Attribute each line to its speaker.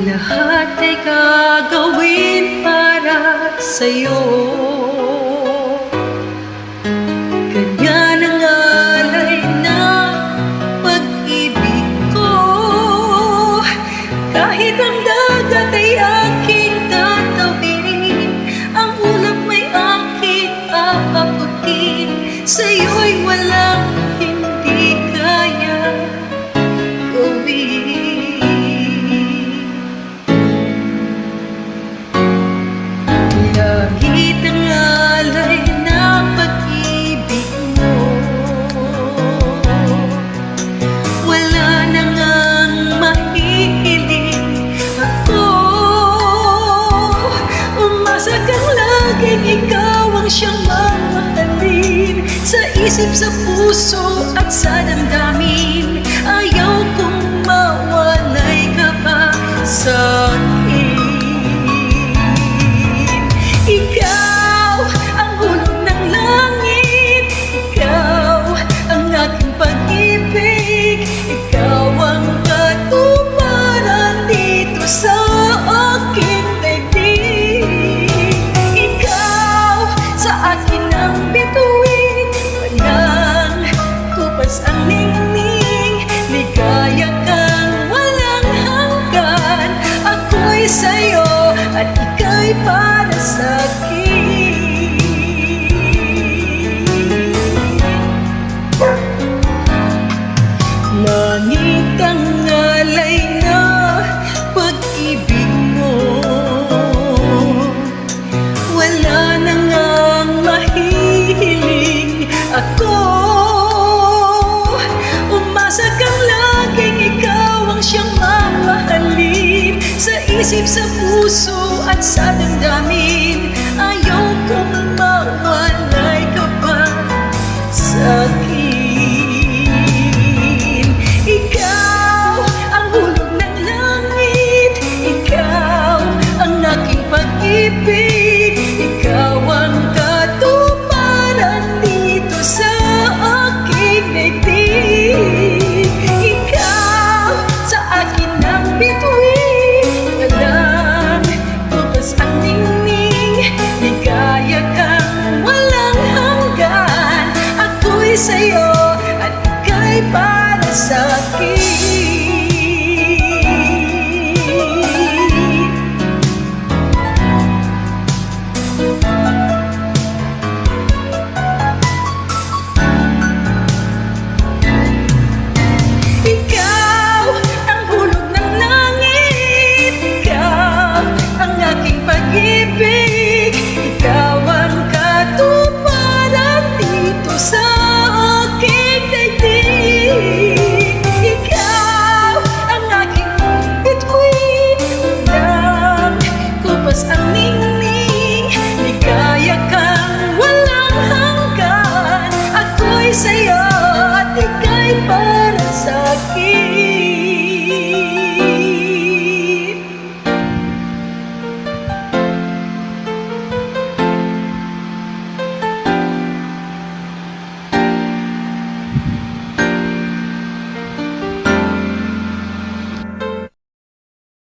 Speaker 1: Lahat ay gagawin para sa'yo. Ganyan ang alay ng pag-ibig ko. Kahit ang dagat ay aking tatawid, ang ulap may aking aabutin. Sa'yo'y walang hindi kaya gawin. Kahit ang alay na pag-ibig mo, wala na ngang mahihiling ako. Umasa kang laging ikaw ang siyang mamahalin. Sa isip, sa puso at sa damdamin, ayaw kong mawalay ka pa sa akin. Ikaw ang hulog ng langit, ikaw ang aking pag-ibig, ikaw ang katuparan dito sa aking daigdig. Ikaw sa akin ang bituin, walang tupas ang ningning, ligaya kang walang hanggan. Ako'y sa'yo at ika'y para sa'kin. Langit ang alay na pag-ibig mo, wala na ngang mahihiling ako. Umasa kang laging ikaw ang siyang mamahalin. Sa isip, sa puso at sa damdamin,